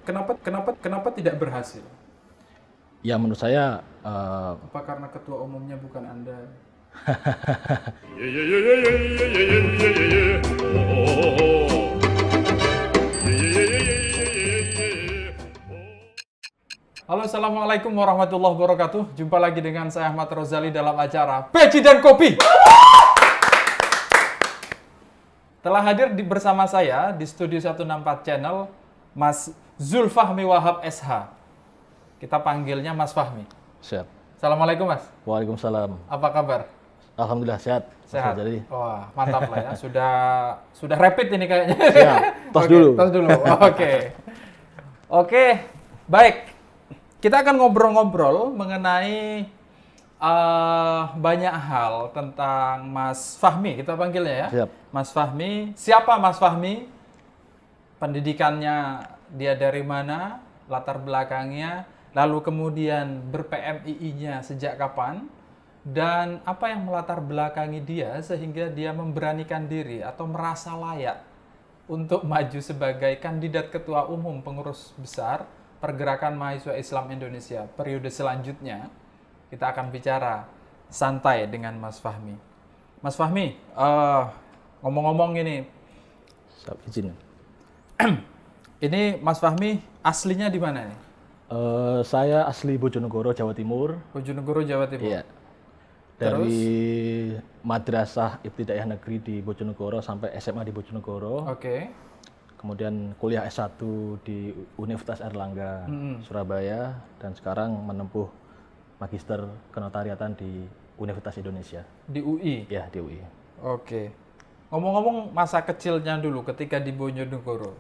Kenapa tidak berhasil? Ya menurut saya Apa karena ketua umumnya bukan Anda? Halo, assalamualaikum warahmatullahi wabarakatuh. Jumpa lagi dengan saya Ahmad Rozali dalam acara Peci dan Kopi. Telah hadir bersama saya di Studio 164 Channel, Mas Zulfahmi Wahab SH. Kita panggilnya Mas Fahmi. sehat. Assalamualaikum Mas. Waalaikumsalam. Apa kabar? Alhamdulillah sehat. Sehat. Jadi Wah, mantap lah ya. Sudah rapid ini kayaknya. siap. Tos Oke, dulu. tos dulu. Oke, baik. Kita akan ngobrol-ngobrol mengenai banyak hal tentang Mas Fahmi. Kita panggilnya ya. Siap. Mas Fahmi. Siapa Mas Fahmi? Pendidikannya dia dari mana? Latar belakangnya. Lalu kemudian ber-PMII-nya sejak kapan? Dan apa yang melatar belakangi dia sehingga dia memberanikan diri atau merasa layak untuk maju sebagai kandidat ketua umum pengurus besar Pergerakan Mahasiswa Islam Indonesia periode selanjutnya. Kita akan bicara santai dengan Mas Fahmi. Mas Fahmi, ngomong-ngomong ini, Siap, izin. ini Mas Fahmi aslinya di mana nih? Saya asli Bojonegoro, Jawa Timur. Bojonegoro, Jawa Timur. Iya. Dari Madrasah Ibtidaiyah Negeri di Bojonegoro sampai SMA di Bojonegoro. Oke. Kemudian kuliah S1 di Universitas Airlangga Surabaya dan sekarang menempuh Magister Kenotariatan di Universitas Indonesia. Di UI. Ya, di UI. Oke. Ngomong-ngomong masa kecilnya dulu ketika di Bojonegoro.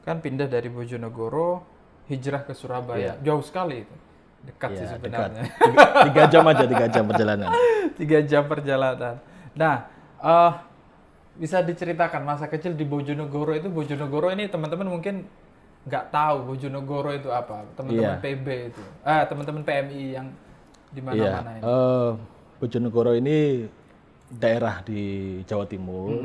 Kan pindah dari Bojonegoro hijrah ke Surabaya. Iya. Jauh sekali itu. Dekat sih Ya, sebenarnya. dekat. 3 jam aja, 3 jam perjalanan. 3 jam perjalanan. Nah, bisa diceritakan masa kecil di Bojonegoro itu. Bojonegoro ini teman-teman mungkin nggak tahu Bojonegoro itu apa. Teman-teman Iya. PB itu. Teman-teman PMI yang di mana-mana ini. Bojonegoro ini daerah di Jawa Timur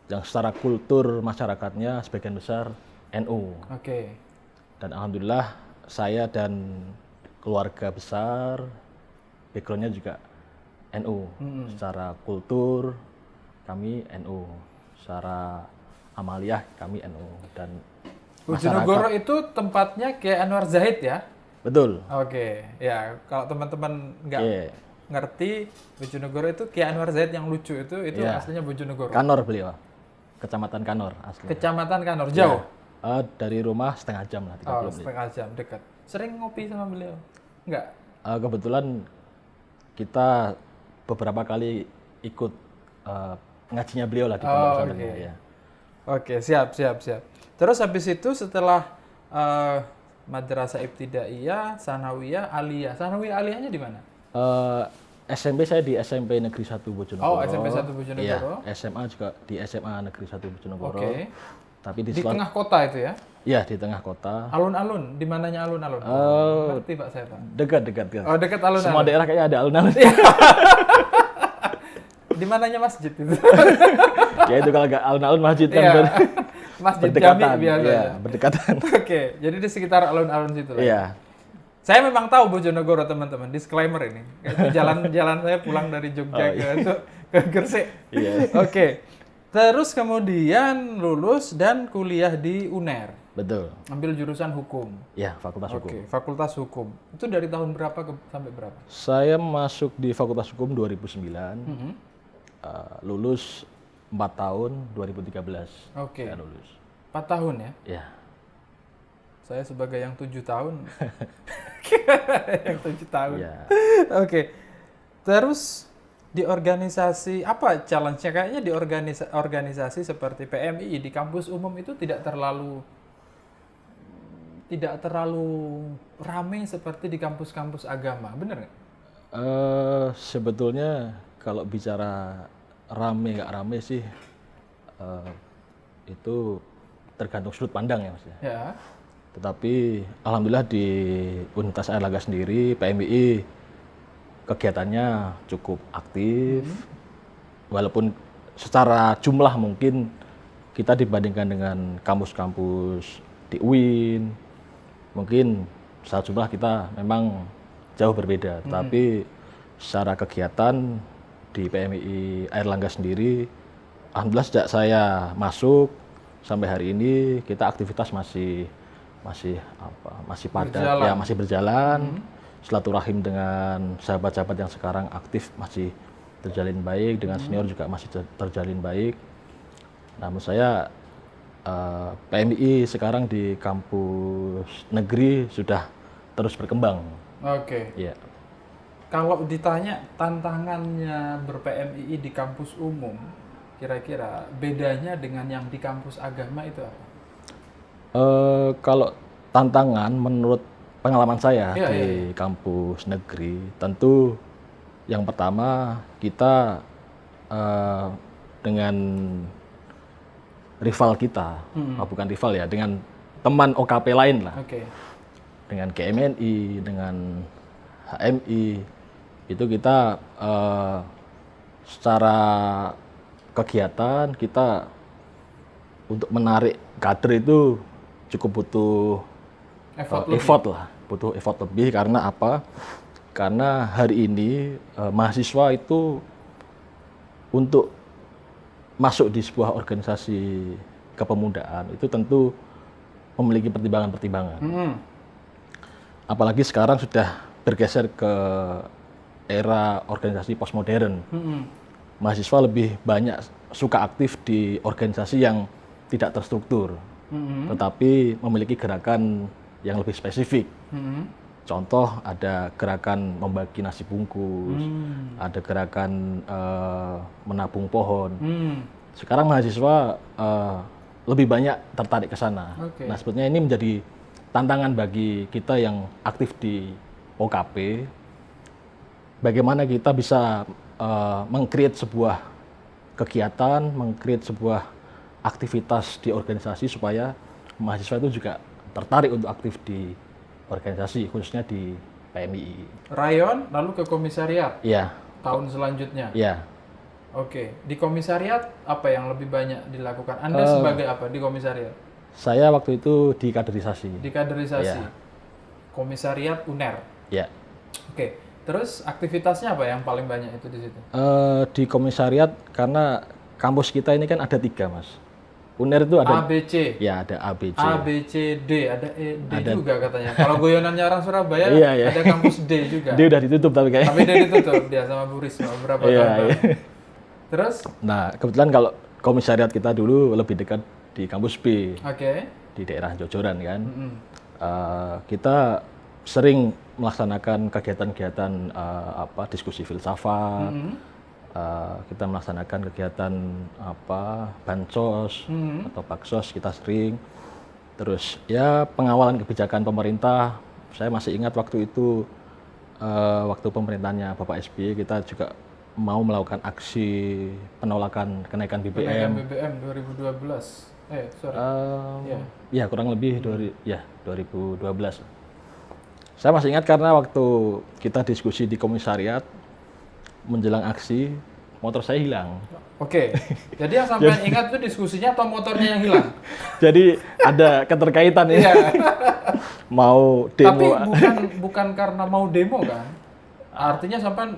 yang secara kultur masyarakatnya sebagian besar NU. Oke. Dan alhamdulillah saya dan keluarga besar backgroundnya juga NU. Secara kultur kami NU, secara amaliyah kami NU dan Bojonegoro itu tempatnya kayak Anwar Zahid ya? betul. Oke, ya kalau teman-teman nggak Iya. ngerti Bojonegoro itu kayak Anwar Zahid yang lucu itu Iya. aslinya Bojonegoro. Kanor beliau, Kecamatan Kanor asli. Kecamatan Kanor, jauh. Dari rumah setengah jam lah, 30 menit. Setengah jam dekat. Sering ngopi sama beliau? Nggak? Kebetulan kita beberapa kali ikut ngajinya beliau lah di pondok pesantrennya, ya. Oke, siap. Terus habis itu setelah Madrasah Ibtidaiyah, Sanawiyah, Aliyah. Sanawiyah Aliyahnya di mana? SMP saya di SMP Negeri 1 Bojonegoro. SMP 1 Bojonegoro. Iya, SMA juga di SMA Negeri 1 Bojonegoro. Oke. Tapi Di tengah kota itu ya? Iya, di tengah kota. Alun-alun, di mananya alun-alun? Ngerti Pak saya Pak. Dekat. Oh, dekat alun-alun. Semua daerah kayaknya ada alun-alun. Di mananya masjid itu? Ya itu kalau nggak alun-alun masjid kan Iya. Masjid Jami biasa. Iya, berdekatan. Oke, jadi di sekitar alun-alun situ lah. Iya. Saya memang tahu Bojonegoro teman-teman. Disclaimer ini. Jalan saya pulang dari Jogja ke Gresik. Iya. Oke. Terus kemudian lulus dan kuliah di UNER. Betul. Ambil jurusan hukum. Ya, Fakultas Hukum. Oke, Fakultas Hukum. Itu dari tahun berapa sampai berapa? Saya masuk di Fakultas Hukum 2009. Lulus 4 tahun 2013. Oke. Saya lulus. 4 tahun ya? Ya. Saya sebagai yang 7 tahun. Yang 7 tahun. Ya. Oke. Terus di organisasi apa challenge-nya? Kayaknya di organisasi seperti PMI di kampus umum itu tidak terlalu ramai seperti di kampus-kampus agama, bener nggak? Sebetulnya kalau bicara rame nggak rame sih itu tergantung sudut pandang ya Mas ya. Ya. Tetapi alhamdulillah di Universitas Airlangga sendiri PMII kegiatannya cukup aktif, walaupun secara jumlah mungkin kita dibandingkan dengan kampus-kampus di UIN, mungkin secara jumlah kita memang jauh berbeda, tapi secara kegiatan di PMII Airlangga sendiri, alhamdulillah sejak saya masuk sampai hari ini kita aktivitas masih padat, ya masih berjalan. Silaturahim dengan sahabat-sahabat yang sekarang aktif masih terjalin baik, dengan senior juga masih terjalin baik. Namun saya PMII sekarang di kampus negeri sudah terus berkembang. Oke. Ya. Kalau ditanya tantangannya ber-PMII di kampus umum, kira-kira bedanya dengan yang di kampus agama itu apa? Kalau tantangan menurut pengalaman saya di kampus negeri, tentu yang pertama kita dengan rival kita, bukan rival ya, dengan teman OKP lain lah, dengan GMNI, dengan HMI, itu kita secara kegiatan kita untuk menarik kader itu cukup butuh effort lah, butuh effort lebih. Karena apa? Karena hari ini mahasiswa itu untuk masuk di sebuah organisasi kepemudaan itu tentu memiliki pertimbangan-pertimbangan. Apalagi sekarang sudah bergeser ke era organisasi postmodern. Mahasiswa lebih banyak suka aktif di organisasi yang tidak terstruktur, tetapi memiliki gerakan yang lebih spesifik. Contoh, ada gerakan membagi nasi bungkus, ada gerakan menabung pohon. Sekarang mahasiswa lebih banyak tertarik ke sana. Nah, sebetulnya ini menjadi tantangan bagi kita yang aktif di OKP. Bagaimana kita bisa meng-create sebuah kegiatan, meng-create sebuah aktivitas di organisasi supaya mahasiswa itu juga tertarik untuk aktif di organisasi, khususnya di PMII. Rayon, lalu ke komisariat? Iya. Tahun selanjutnya? Iya. Oke. Di komisariat, apa yang lebih banyak dilakukan? Anda sebagai apa di komisariat? Saya waktu itu di kaderisasi. Di kaderisasi? Ya. Komisariat UNER? Iya. Oke. Terus aktivitasnya apa yang paling banyak itu di situ? Di komisariat, karena kampus kita ini kan ada 3, Mas. UNER itu ada ABC. Ya, ada ABC. A, B, C, D, ada E, D juga katanya. Kalau guyonannya orang Surabaya ada kampus D juga. D udah ditutup tapi kayaknya. Tapi D ditutup dia sama Bu Risma beberapa tahun. Terus? Nah, kebetulan kalau komisariat kita dulu lebih dekat di kampus B. Di daerah Jojoran kan. Kita sering melaksanakan kegiatan-kegiatan diskusi filsafat. Kita melaksanakan kegiatan bansos atau baksos, kita sering. Terus ya pengawalan kebijakan pemerintah. Saya masih ingat waktu itu waktu pemerintahnya Bapak SBY, kita juga mau melakukan aksi penolakan kenaikan BBM. Kenaikan BBM 2012. Ya kurang lebih 2012. Saya masih ingat karena waktu kita diskusi di komisariat menjelang aksi, motor saya hilang. Oke. Jadi yang sampai ingat itu diskusinya atau motornya yang hilang? Jadi ada keterkaitan ya. Mau demo. Tapi bukan karena mau demo kan? Artinya sampai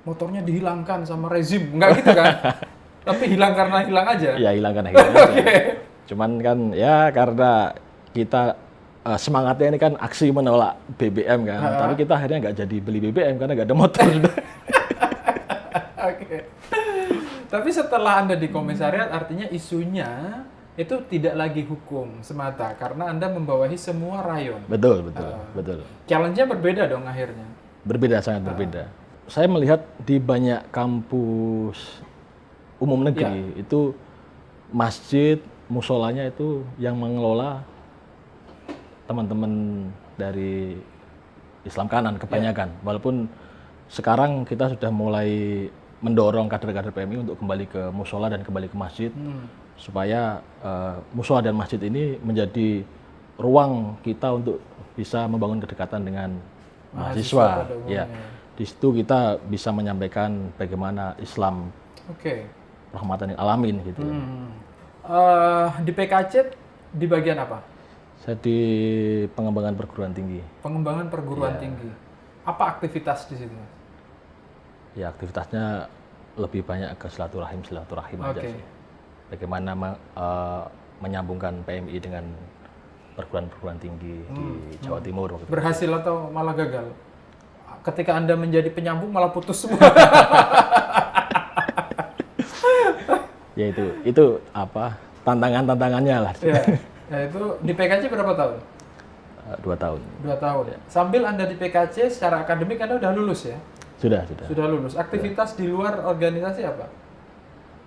motornya dihilangkan sama rezim, enggak gitu kan? Tapi hilang karena hilang aja. Iya, hilang karena hilang aja. Cuman kan ya karena kita semangatnya ini kan aksi menolak BBM kan. Tapi kita akhirnya nggak jadi beli BBM karena nggak ada motor sudah. Oke. Tapi setelah Anda di komisariat, artinya isunya itu tidak lagi hukum semata karena Anda membawahi semua rayon. Betul. Challenge-nya berbeda dong akhirnya. Berbeda, sangat berbeda. Saya melihat di banyak kampus umum negeri itu masjid, musolanya itu yang mengelola teman-teman dari Islam kanan kebanyakan. Walaupun sekarang kita sudah mulai mendorong kader-kader PMI untuk kembali ke musola dan kembali ke masjid supaya musola dan masjid ini menjadi ruang kita untuk bisa membangun kedekatan dengan mahasiswa. Ya, di situ kita bisa menyampaikan bagaimana Islam rahmatan lil alamin gitu. Di PKC di bagian apa? Saya di pengembangan perguruan tinggi. Pengembangan perguruan tinggi. Apa aktivitas di situ, Mas? Ya aktivitasnya lebih banyak ke silaturahim aja Oke. sih. Bagaimana menyambungkan PMI dengan perguruan tinggi di Jawa Timur waktu itu. Berhasil atau malah gagal? Ketika Anda menjadi penyambung malah putus semua. Ya itu apa tantangannya lah. Ya. Nah, itu di PKC berapa tahun? 2 tahun. 2 tahun. Sambil Anda di PKC secara akademik Anda udah lulus ya? Sudah. Sudah lulus. Aktivitas di luar organisasi apa?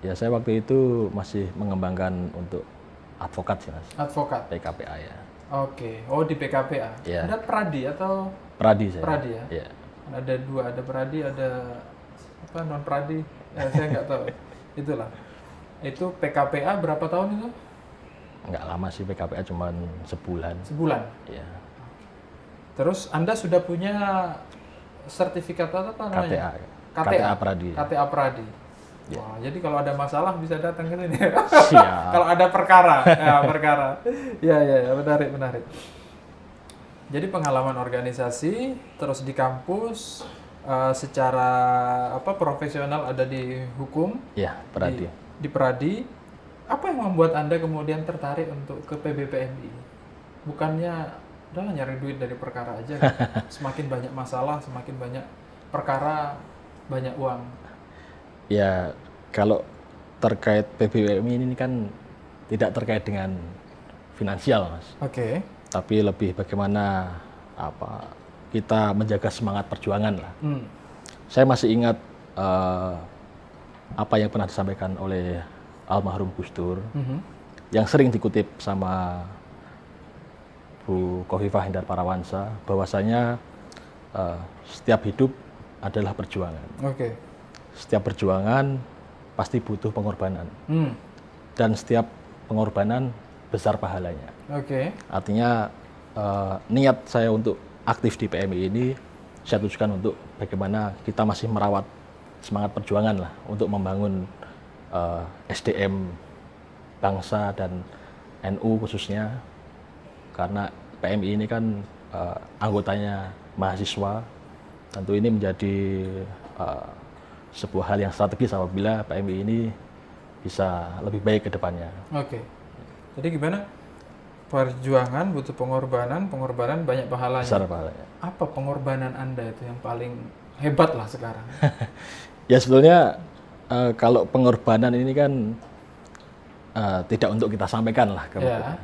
Ya saya waktu itu masih mengembangkan untuk advokat sih Mas. Advokat. PKPA ya. Oke. Oh di PKPA. Ya. Anda pradi atau Pradi saya. pradi ya? Iya. Ada dua, ada pradi, ada apa non pradi? Ya, saya nggak tahu. Itulah. Itu PKPA berapa tahun itu? Nggak lama sih PKPA cuma sebulan. Sebulan. Ya. Terus Anda sudah punya sertifikat apa namanya? KTA Pradi. KTA Pradi. Wah, jadi kalau ada masalah bisa datang ke sini. Siap. Kalau ada perkara, ya, menarik. Jadi pengalaman organisasi, terus di kampus, secara profesional ada di hukum. Ya, Pradi. Di Pradi. Apa yang membuat Anda kemudian tertarik untuk ke PBPMI? Bukannya udah nyari duit dari perkara aja, gitu. Semakin banyak masalah, semakin banyak perkara, banyak uang. Ya, kalau terkait PBPMI ini kan tidak terkait dengan finansial, Mas. Oke. Tapi lebih bagaimana kita menjaga semangat perjuangan lah. Saya masih ingat apa yang pernah disampaikan oleh almarhum Gus Dur, yang sering dikutip sama Bu Khofifah Indar Parawansa, bahwasanya setiap hidup adalah perjuangan. Oke. Setiap perjuangan pasti butuh pengorbanan. Dan setiap pengorbanan besar pahalanya. Oke. Artinya niat saya untuk aktif di PMI ini saya tujukan untuk bagaimana kita masih merawat semangat perjuangan lah untuk membangun SDM bangsa dan NU khususnya, karena PMI ini kan anggotanya mahasiswa. Tentu ini menjadi sebuah hal yang strategis apabila PMI ini bisa lebih baik ke depannya. Oke. Jadi gimana? Perjuangan butuh pengorbanan banyak pahalanya. Besar pahalanya. Apa pengorbanan Anda itu yang paling hebat lah sekarang? Ya sebetulnya kalau pengorbanan ini kan tidak untuk kita sampaikan lah ke Ya.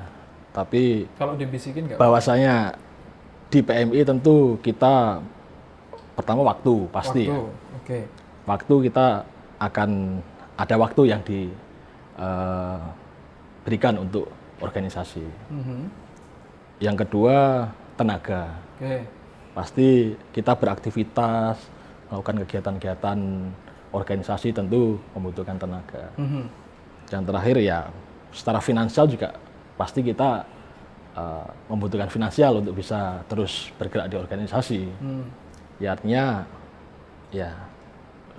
Tapi Kalau dibisikin nggak? bahwasanya di PMI tentu kita pertama waktu pasti. Waktu. Ya. Oke. Waktu kita akan ada waktu yang diberikan untuk organisasi. Yang kedua tenaga. Oke. Pasti kita beraktivitas, melakukan kegiatan-kegiatan organisasi tentu membutuhkan tenaga. Yang terakhir ya secara finansial juga pasti kita membutuhkan finansial untuk bisa terus bergerak di organisasi. Ya artinya ya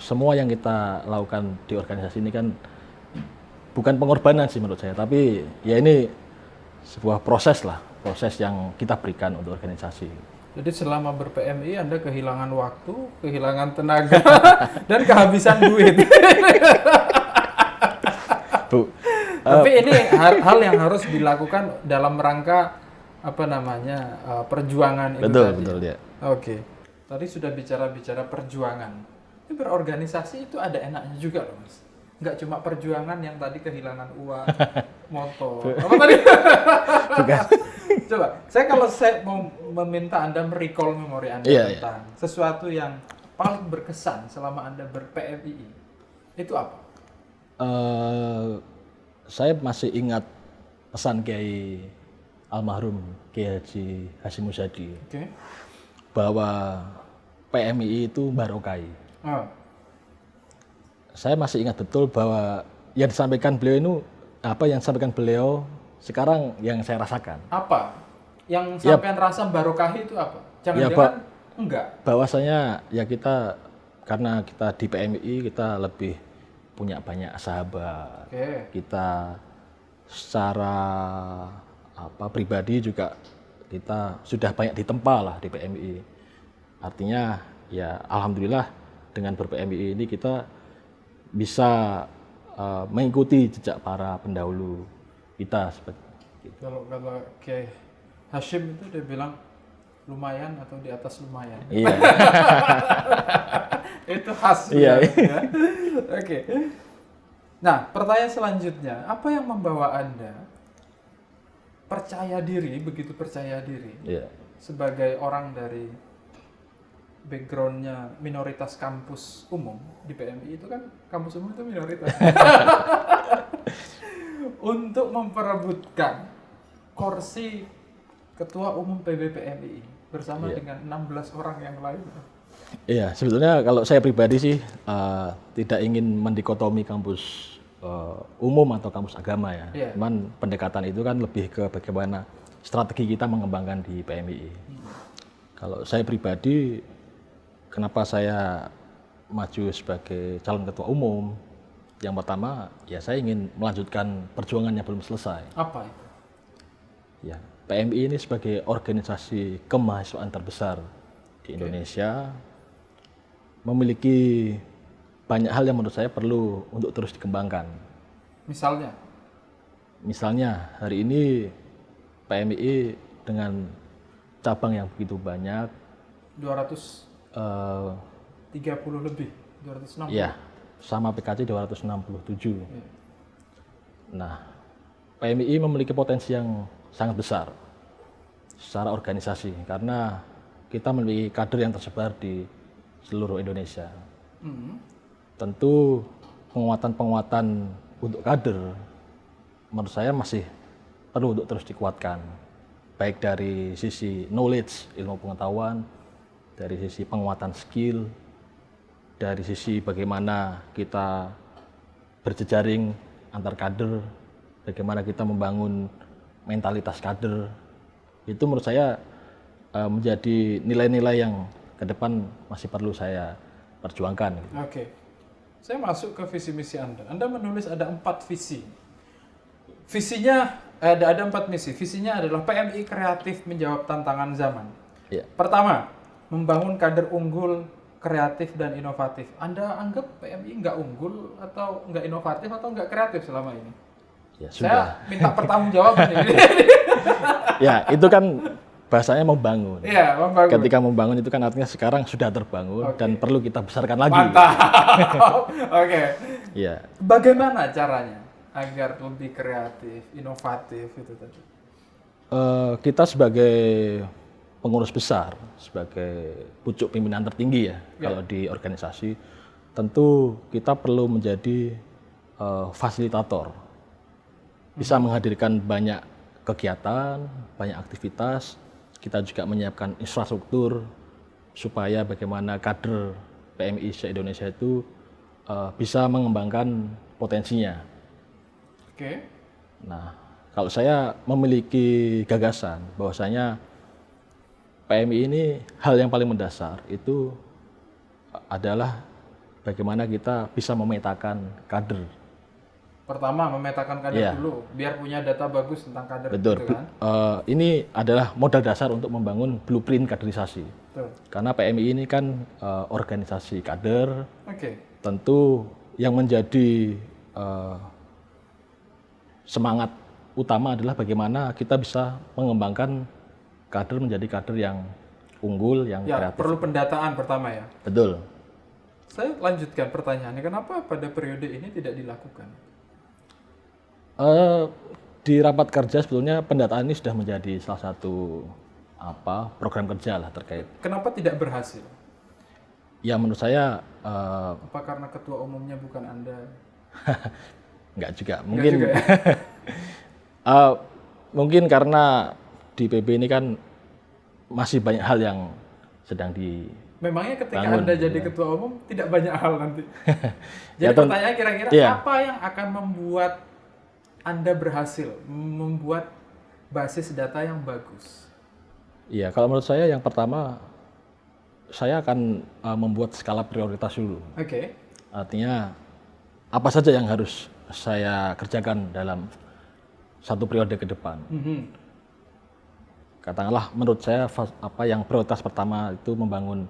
semua yang kita lakukan di organisasi ini kan bukan pengorbanan sih menurut saya, tapi ya ini sebuah proses lah, proses yang kita berikan untuk organisasi. Jadi selama ber-PMI Anda kehilangan waktu, kehilangan tenaga, dan kehabisan duit. Bu, Tapi ini hal yang harus dilakukan dalam rangka perjuangan itu betul tadi. betul ya. Oke. Tadi sudah bicara perjuangan. Ini berorganisasi itu ada enaknya juga loh, Mas. Nggak cuma perjuangan yang tadi kehilangan uang, motor. Apa tadi? Bukan. Coba, kalau saya mau meminta Anda merecall memori Anda tentang sesuatu yang paling berkesan selama Anda ber-PMII, itu apa? Saya masih ingat pesan Kiai almarhum Kiai Haji Hasyim Muzadi, bahwa PMII itu barokai. Saya masih ingat betul bahwa yang disampaikan beliau itu yang disampaikan beliau sekarang yang saya rasakan. Apa? Yang sampean rasa barokahi itu apa? Jangan-jangan enggak? Bahwasanya ya kita, karena kita di PMII kita lebih punya banyak sahabat. Kita secara pribadi juga kita sudah banyak ditempa lah di PMI. Artinya ya alhamdulillah dengan ber-PMI ini kita bisa mengikuti jejak para pendahulu kita seperti itu. Kalau kata Kiai Hashim itu dia bilang lumayan atau di atas lumayan. Iya. Itu khas. Iya. Ya. Oke. Nah, pertanyaan selanjutnya, apa yang membawa Anda begitu percaya diri Iya. sebagai orang dari backgroundnya minoritas kampus umum di PMI itu kan kampus umum itu minoritas untuk memperebutkan kursi ketua umum PBPMI bersama dengan 16 orang yang lain. Iya, sebetulnya kalau saya pribadi sih tidak ingin mendikotomi kampus umum atau kampus agama ya. Iya. Cuman pendekatan itu kan lebih ke bagaimana strategi kita mengembangkan di PMI. Kalau saya pribadi, kenapa saya maju sebagai calon ketua umum? Yang pertama, ya saya ingin melanjutkan perjuangan yang belum selesai. Apa itu? Ya, PMI ini sebagai organisasi kemahasiswaan terbesar di Indonesia memiliki banyak hal yang menurut saya perlu untuk terus dikembangkan. Misalnya hari ini PMI dengan cabang yang begitu banyak, 230 lebih, 260. ya, sama PKC 267. Ya. Nah, PMI memiliki potensi yang sangat besar secara organisasi karena kita memiliki kader yang tersebar di seluruh Indonesia. Tentu penguatan untuk kader menurut saya masih perlu untuk terus dikuatkan, baik dari sisi knowledge, ilmu pengetahuan, dari sisi penguatan skill, dari sisi bagaimana kita berjejaring antar kader, bagaimana kita membangun mentalitas kader. Itu menurut saya menjadi nilai-nilai yang ke depan masih perlu saya perjuangkan. Oke. Saya masuk ke visi misi Anda. Anda menulis ada 4 visi. Visinya ada 4 misi. Visinya adalah PMI kreatif menjawab tantangan zaman. Ya. Pertama, membangun kader unggul, kreatif dan inovatif. Anda anggap PMI nggak unggul atau nggak inovatif atau nggak kreatif selama ini? Ya, Saya sudah. minta pertanggungjawaban ini. Ya, itu kan bahasanya membangun. Iya, membangun. Ketika membangun itu kan artinya sekarang sudah terbangun dan perlu kita besarkan lagi. Mantap. Oke. Iya. Bagaimana caranya agar lebih kreatif, inovatif itu tadi? Kita sebagai pengurus besar, sebagai pucuk pimpinan tertinggi ya, kalau di organisasi, tentu kita perlu menjadi fasilitator. Bisa menghadirkan banyak kegiatan, banyak aktivitas. Kita juga menyiapkan infrastruktur supaya bagaimana kader PMI se-Indonesia itu bisa mengembangkan potensinya. Oke. Nah, kalau saya memiliki gagasan bahwasanya PMI ini hal yang paling mendasar itu adalah bagaimana kita bisa memetakan kader. Pertama, memetakan kader dulu, biar punya data bagus tentang kader. Betul. Gitu kan? Ini adalah modal dasar untuk membangun blueprint kaderisasi. Betul. Karena PMI ini kan organisasi kader. Oke. Tentu yang menjadi semangat utama adalah bagaimana kita bisa mengembangkan kader menjadi kader yang unggul, yang kreatif. Perlu pendataan pertama ya. Betul. Saya lanjutkan pertanyaannya, kenapa pada periode ini tidak dilakukan? Di rapat kerja sebetulnya pendataan ini sudah menjadi salah satu program kerja lah terkait. Kenapa tidak berhasil? Ya menurut saya apa karena ketua umumnya bukan Anda? Enggak juga. Mungkin juga, ya? mungkin karena di PB ini kan masih banyak hal yang sedang Memangnya ketika bangun, Anda jadi ketua umum tidak banyak hal nanti. Jadi Ya, pertanyaan kira-kira iya. apa yang akan membuat Anda berhasil membuat basis data yang bagus? Iya, kalau menurut saya yang pertama saya akan membuat skala prioritas dulu. Oke. Artinya apa saja yang harus saya kerjakan dalam satu periode ke depan. katakanlah menurut saya apa yang prioritas pertama itu membangun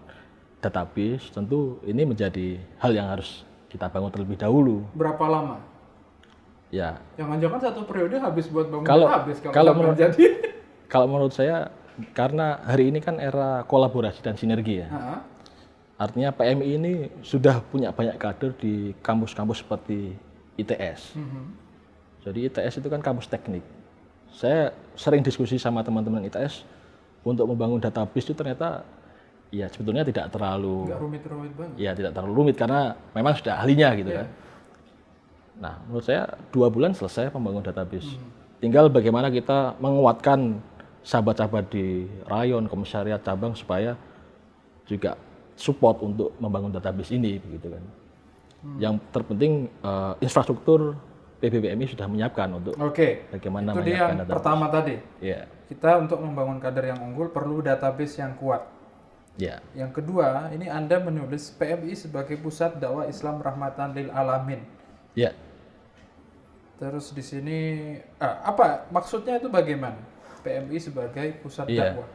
database, tentu ini menjadi hal yang harus kita bangun terlebih dahulu. Berapa lama? Ya, Jangan-jangan satu periode habis buat bangun Kalau- database kalau sampai menurut- jadi. kalau menurut saya karena hari ini kan era kolaborasi dan sinergi ya. Heeh. Artinya PMI ini sudah punya banyak kader di kampus-kampus seperti ITS. Jadi ITS itu kan kampus teknik. Saya sering diskusi sama teman-teman ITS untuk membangun database itu ternyata ya sebetulnya tidak terlalu Nggak rumit-rumit banget. ya tidak terlalu rumit karena memang sudah ahlinya gitu kan. Nah, menurut saya 2 bulan selesai membangun database. Tinggal bagaimana kita menguatkan sahabat-sahabat di rayon, komisariat, cabang supaya juga support untuk membangun database ini begitu kan. Yang terpenting infrastruktur PBPMI sudah menyiapkan untuk Oke. bagaimana Itu dia menyiapkan yang database. pertama tadi. Ya, Kita untuk membangun kader yang unggul perlu database yang kuat. ya, Yang kedua, ini Anda menulis PMI sebagai pusat dakwah Islam rahmatan lil alamin. ya. Terus di sini apa maksudnya itu bagaimana? PMI sebagai pusat Iya. dakwah.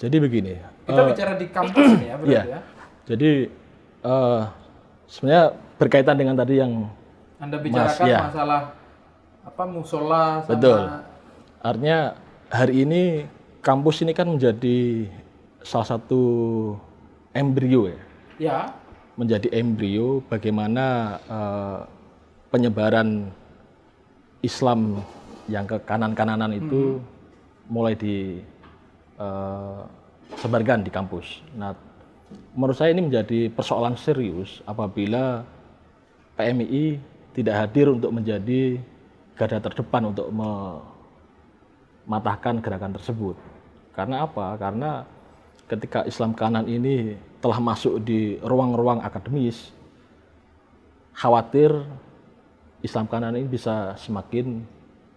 Jadi begini. Kita bicara di kampus ini ya berarti Iya. ya. Jadi sebenarnya berkaitan dengan tadi yang Anda bicarakan ya. masalah apa musola sama Betul. Artinya hari ini kampus ini kan menjadi salah satu embrio ya. ya. Menjadi embrio bagaimana penyebaran Islam yang ke kanan-kananan itu mulai disebarkan di kampus. Nah, menurut saya ini menjadi persoalan serius apabila PMI tidak hadir untuk menjadi garda terdepan untuk mematahkan gerakan tersebut. Karena apa? Karena ketika Islam kanan ini telah masuk di ruang-ruang akademis, khawatir Islam kanan ini bisa semakin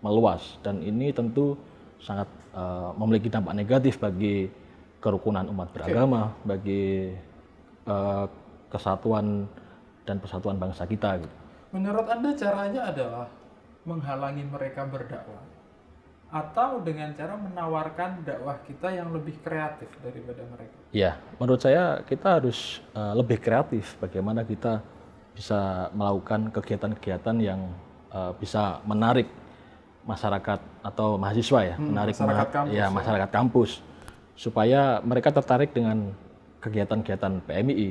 meluas dan ini tentu sangat memiliki dampak negatif bagi kerukunan umat beragama, bagi kesatuan dan persatuan bangsa kita. Gitu. Menurut Anda caranya adalah menghalangi mereka berdakwah atau dengan cara menawarkan dakwah kita yang lebih kreatif daripada mereka? Ya, menurut saya kita harus lebih kreatif bagaimana kita bisa melakukan kegiatan-kegiatan yang bisa menarik masyarakat atau mahasiswa ya, menarik masyarakat kampus, ya. masyarakat kampus supaya mereka tertarik dengan kegiatan-kegiatan PMI.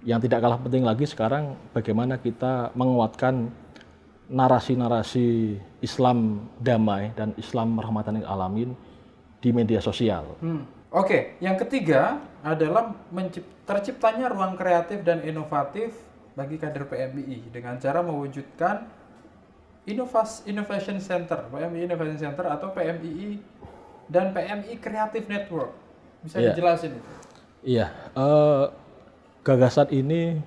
Yang tidak kalah penting lagi sekarang bagaimana kita menguatkan narasi-narasi Islam damai dan Islam rahmatan lil alamin di media sosial. Oke, yang ketiga adalah terciptanya ruang kreatif dan inovatif bagi kader PMI dengan cara mewujudkan Innovation Center, PMI Innovation Center atau PMII dan PMI Creative Network. Bisa Iya. dijelasin itu? Iya, gagasan ini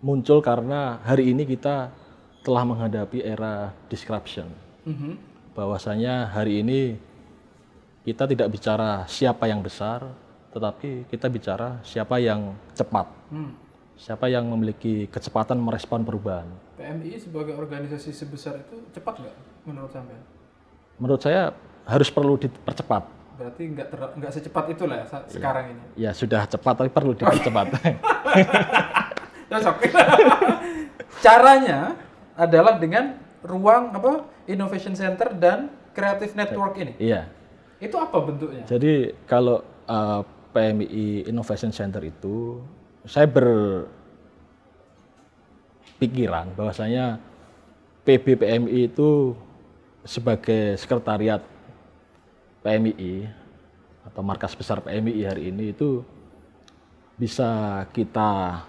muncul karena hari ini kita telah menghadapi era disruption. Bahwasanya hari ini kita tidak bicara siapa yang besar, tetapi kita bicara siapa yang cepat. Siapa yang memiliki kecepatan merespon perubahan. PMI sebagai organisasi sebesar itu cepat nggak menurut sampean? Menurut saya harus perlu dipercepat. Berarti nggak secepat itulah ya sekarang ini. Ya sudah cepat tapi perlu dipercepat. Cocok. Caranya adalah dengan ruang Innovation Center dan Creative Network ini. Iya. Itu apa bentuknya? Jadi kalau PMI Innovation Center itu saya berpikiran bahwasanya PBPMI itu sebagai sekretariat PMI atau markas besar PMI hari ini itu bisa kita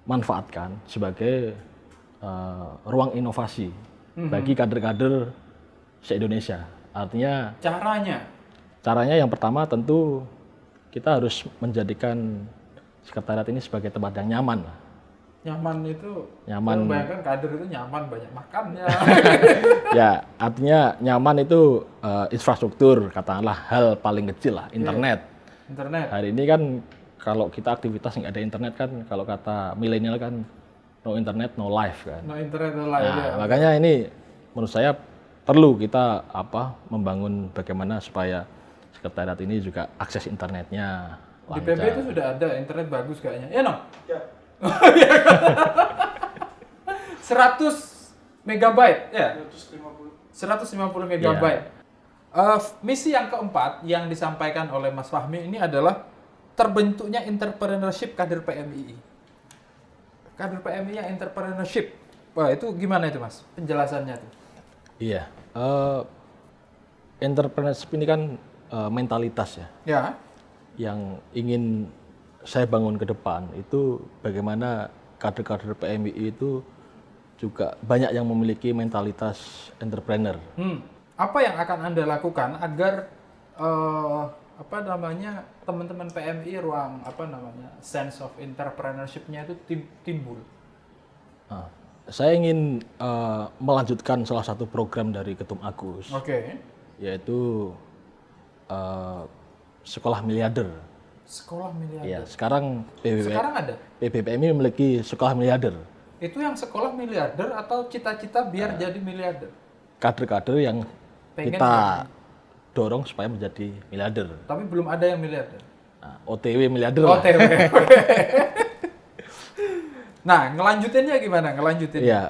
manfaatkan sebagai ruang inovasi bagi kader-kader se-Indonesia. Artinya caranya yang pertama tentu kita harus menjadikan sekretariat ini sebagai tempat yang nyaman. Nyaman itu, Nyaman. bayangkan kader itu nyaman, banyak makannya. Ya, artinya nyaman itu infrastruktur, katakanlah hal paling kecil lah, internet. Internet. Hari ini kan kalau kita aktivitas nggak ada internet kan, kalau kata milenial kan no internet, no life kan. No internet no life. Nah, makanya ini menurut saya perlu kita membangun bagaimana supaya sekretariat ini juga akses internetnya Di lancar. PB itu sudah ada internet bagus kayaknya. Ya, no? Ya. 100 megabyte, ya? 150. 150 megabyte. Misi yang keempat yang disampaikan oleh Mas Fahmi ini adalah terbentuknya entrepreneurship kader PMII. Kader PMII yang entrepreneurship. Wah, itu gimana itu, Mas? Penjelasannya tuh. Iya, entrepreneurship ini kan mentalitas ya, Ya. yang ingin saya bangun ke depan itu bagaimana kader-kader PMII itu juga banyak yang memiliki mentalitas entrepreneur. Apa yang akan Anda lakukan agar teman-teman PMI ruang sense of entrepreneurship-nya itu timbul? Nah, saya ingin melanjutkan salah satu program dari Ketum Agus, Oke. yaitu Sekolah Miliarder. Sekolah miliarder. Ya, sekarang Sekarang ada? PBPMI memiliki Sekolah Miliarder. Itu yang sekolah miliarder atau cita-cita biar jadi miliarder? Kader-kader yang Pengen kita dorong supaya menjadi miliarder. Tapi belum ada yang miliarder. Nah, OTW miliarder lah. OTW. Nah, ngelanjutinnya gimana? Ngelanjutinnya? Ya,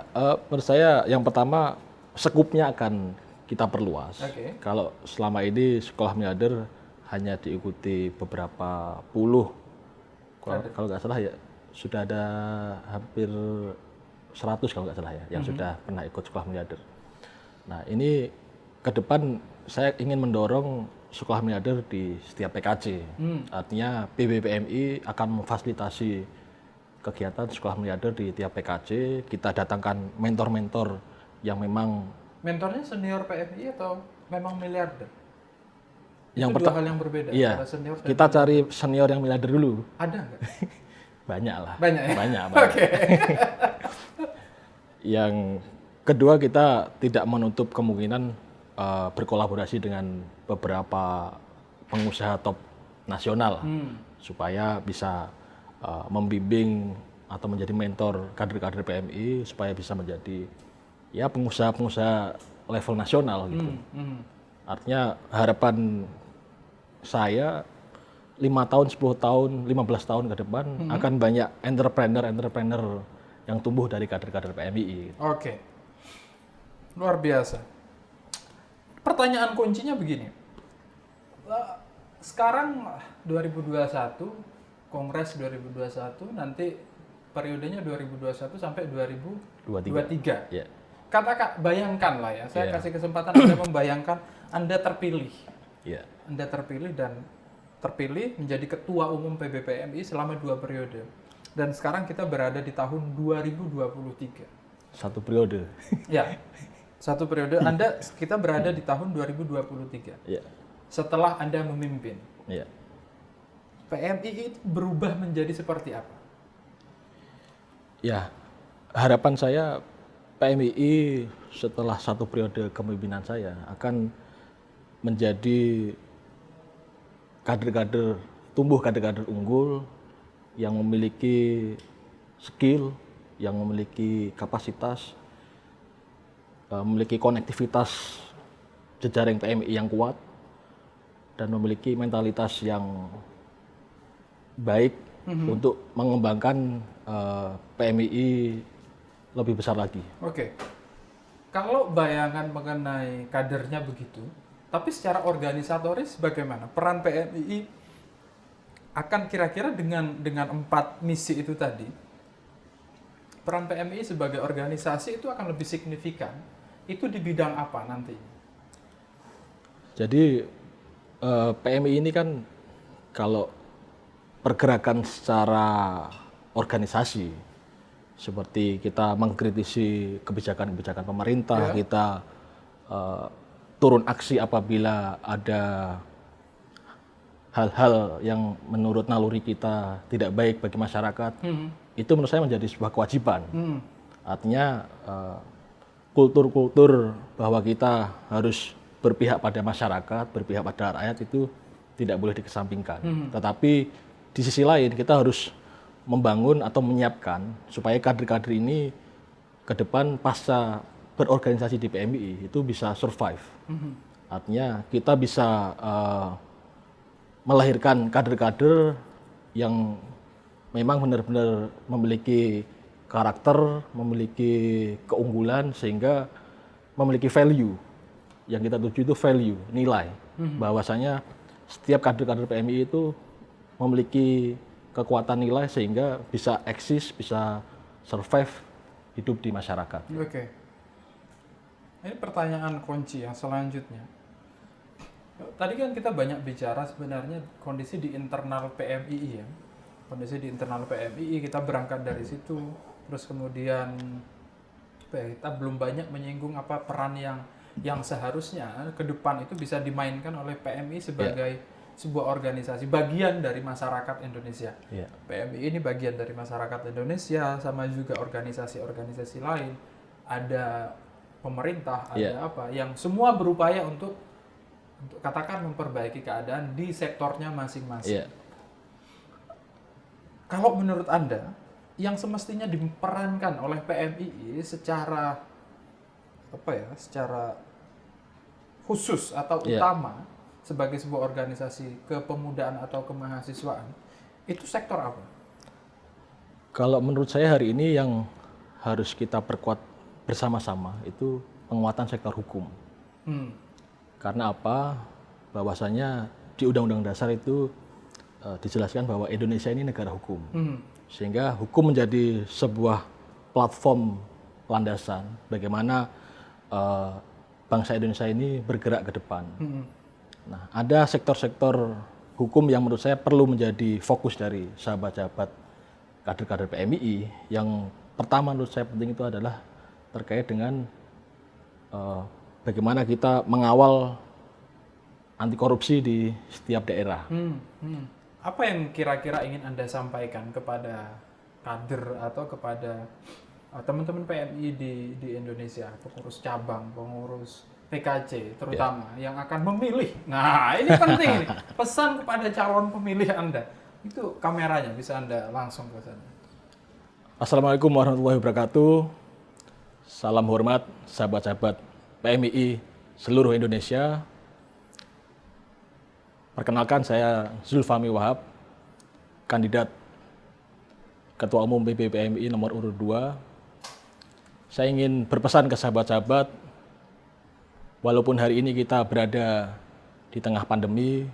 menurut saya yang pertama skupnya akan kita perluas. Oke. Kalau selama ini sekolah miliarder hanya diikuti beberapa puluh, kalau nggak salah ya sudah ada hampir 100 kalau nggak salah ya yang sudah pernah ikut sekolah miliarder. Nah, ini ke depan saya ingin mendorong sekolah miliarder di setiap PKC. Artinya PBPMI akan memfasilitasi kegiatan sekolah miliarder di tiap PKC. Kita datangkan mentor-mentor yang memang Mentornya senior PMI atau memang miliarder? yang Itu dua hal yang berbeda. Iya, antara senior dan kita cari senior yang miliarder dulu. ada nggak? Banyak lah. Banyak ya? Banyak. Oke. Yang kedua, kita tidak menutup kemungkinan berkolaborasi dengan beberapa pengusaha top nasional supaya bisa membimbing atau menjadi mentor kader-kader PMI supaya bisa menjadi ya pengusaha-pengusaha level nasional gitu. Artinya harapan saya 5 tahun, 10 tahun, 15 tahun ke depan akan banyak entrepreneur yang tumbuh dari kader-kader PMII. Oke. Luar biasa. Pertanyaan kuncinya begini. Sekarang 2021, Kongres 2021, nanti periodenya 2021 sampai 2023. Ya. Katakan, bayangkan lah ya, saya Yeah. kasih kesempatan Anda membayangkan Anda terpilih. Ya. Anda terpilih menjadi ketua umum PBPMI selama 2 periode. Dan sekarang kita berada di tahun 2023. Satu periode. Ya, satu periode. Kita berada di tahun 2023. Ya. Setelah Anda memimpin, Ya. PMI itu berubah menjadi seperti apa? Ya. Harapan saya PMII setelah satu periode kepemimpinan saya akan menjadi tumbuh kader-kader unggul yang memiliki skill, yang memiliki kapasitas, memiliki konektivitas jejaring PMI yang kuat, dan memiliki mentalitas yang baik untuk mengembangkan PMII lebih besar lagi. Oke. Kalau bayangan mengenai kadernya begitu, tapi secara organisatoris bagaimana? Peran PMII akan kira-kira dengan 4 misi itu tadi, peran PMII sebagai organisasi itu akan lebih signifikan. Itu di bidang apa nantinya? Jadi PMI ini kan kalau pergerakan secara organisasi seperti kita mengkritisi kebijakan-kebijakan pemerintah, kita turun aksi apabila ada hal-hal yang menurut naluri kita tidak baik bagi masyarakat, itu menurut saya menjadi sebuah kewajiban. Artinya kultur-kultur bahwa kita harus berpihak pada masyarakat, berpihak pada rakyat itu tidak boleh dikesampingkan. Tetapi di sisi lain kita harus membangun atau menyiapkan supaya kader-kader ini ke depan pasca berorganisasi di PMII itu bisa survive. Artinya kita bisa melahirkan kader-kader yang memang benar-benar memiliki karakter, memiliki keunggulan, sehingga memiliki value. Yang kita tuju itu value, nilai. Bahwasanya setiap kader-kader PMI itu memiliki kekuatan nilai sehingga bisa eksis, bisa survive hidup di masyarakat. Oke. Ini pertanyaan kunci yang selanjutnya. Tadi kan kita banyak bicara sebenarnya kondisi di internal PMII ya. Kondisi di internal PMII kita berangkat dari situ. Terus kemudian kita belum banyak menyinggung apa peran yang seharusnya ke depan itu bisa dimainkan oleh PMI sebagai sebuah organisasi bagian dari masyarakat Indonesia. PMI ini bagian dari masyarakat Indonesia, sama juga organisasi-organisasi lain. Ada pemerintah, ada apa yang semua berupaya untuk katakan memperbaiki keadaan di sektornya masing-masing. Kalau menurut Anda, yang semestinya diperankan oleh PMII secara secara khusus atau utama sebagai sebuah organisasi kepemudaan atau kemahasiswaan, itu sektor apa? Kalau menurut saya hari ini yang harus kita perkuat bersama-sama itu penguatan sektor hukum. Karena apa? Bahwasanya di Undang-Undang Dasar itu dijelaskan bahwa Indonesia ini negara hukum. Sehingga hukum menjadi sebuah platform landasan bagaimana bangsa Indonesia ini bergerak ke depan. Nah, ada sektor-sektor hukum yang menurut saya perlu menjadi fokus dari sahabat-sahabat kader-kader PMII. Yang pertama menurut saya penting itu adalah terkait dengan bagaimana kita mengawal anti korupsi di setiap daerah. Apa yang kira-kira ingin Anda sampaikan kepada kader atau kepada teman-teman PMI di Indonesia, pengurus cabang, pengurus PKC terutama yang akan memilih. Nah, ini penting nih. Pesan kepada calon pemilih Anda. Itu kameranya bisa Anda langsung ke sana. Assalamualaikum warahmatullahi wabarakatuh. Salam hormat sahabat-sahabat PMII seluruh Indonesia. Perkenalkan, saya Zulfami Wahab, kandidat Ketua Umum PP PMII nomor urut 2. Saya ingin berpesan ke sahabat-sahabat, walaupun hari ini kita berada di tengah pandemi,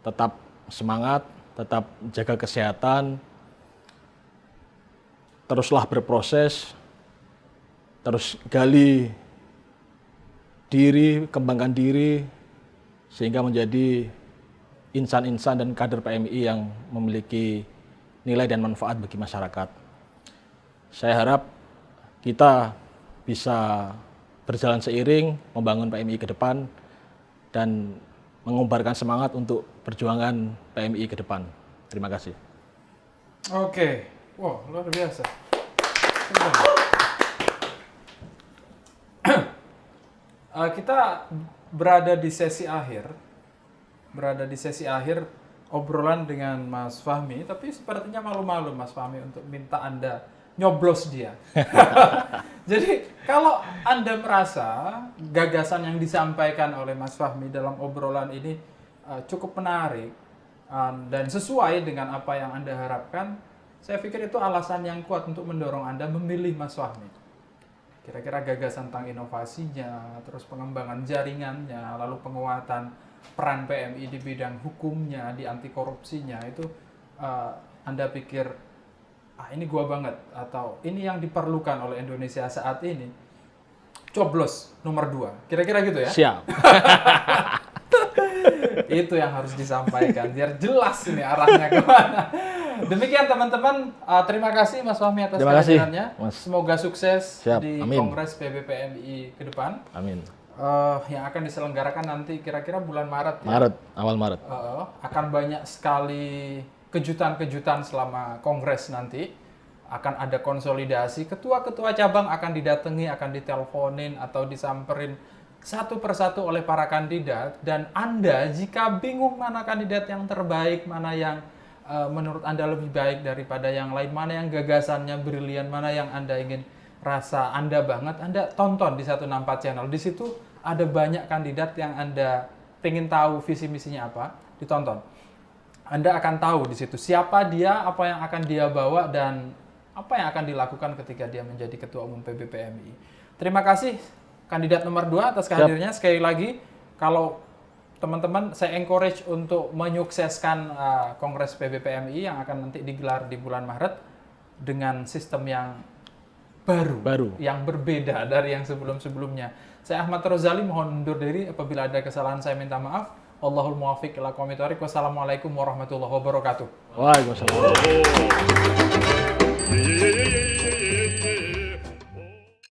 tetap semangat, tetap jaga kesehatan, teruslah berproses, terus gali diri, kembangkan diri, sehingga menjadi insan-insan dan kader PMI yang memiliki nilai dan manfaat bagi masyarakat. Saya harap kita bisa berjalan seiring, membangun PMI ke depan, dan mengumbarkan semangat untuk perjuangan PMI ke depan. Terima kasih. Oke, wow, luar biasa. Kita berada di sesi akhir obrolan dengan Mas Fahmi, tapi sepertinya malu-malu Mas Fahmi untuk minta Anda nyoblos dia. Jadi kalau Anda merasa gagasan yang disampaikan oleh Mas Fahmi dalam obrolan ini cukup menarik dan sesuai dengan apa yang Anda harapkan, saya pikir itu alasan yang kuat untuk mendorong Anda memilih Mas Fahmi. Kira-kira gagasan tentang inovasinya, terus pengembangan jaringannya, lalu penguatan peran PMI di bidang hukumnya, di anti korupsinya, itu Anda pikir ini gua banget, atau ini yang diperlukan oleh Indonesia saat ini, coblos nomor 2. Kira-kira gitu ya? Siap. Itu yang harus disampaikan, biar jelas ini arahnya kemana. Demikian teman-teman, terima kasih Mas Fahmi atas kehadirannya. Semoga sukses di Kongres PBPMI ke depan. Amin. Yang akan diselenggarakan nanti kira-kira bulan Maret. Awal Maret. Akan banyak sekali kejutan-kejutan selama Kongres nanti. Akan ada konsolidasi, ketua-ketua cabang akan didatangi, akan diteleponin atau disamperin satu persatu oleh para kandidat. Dan Anda jika bingung mana kandidat yang terbaik, mana yang menurut Anda lebih baik daripada yang lain, mana yang gagasannya brilian, mana yang Anda ingin rasa Anda banget, Anda tonton di 164 channel. Di situ ada banyak kandidat yang Anda pengen tahu visi misinya apa, ditonton. Anda akan tahu di situ siapa dia, apa yang akan dia bawa, dan apa yang akan dilakukan ketika dia menjadi Ketua Umum PBPMI. Terima kasih kandidat nomor 2 atas kehadirannya. Sekali lagi, kalau teman-teman saya encourage untuk menyukseskan Kongres PBPMI yang akan nanti digelar di bulan Maret dengan sistem yang baru, yang berbeda dari yang sebelum-sebelumnya. Saya Ahmad Rozali mohon undur diri. Apabila ada kesalahan saya minta maaf. Wallahul muwaffiq ila aqwamit thoriq. Wassalamualaikum warahmatullahi wabarakatuh. Waalaikumsalam.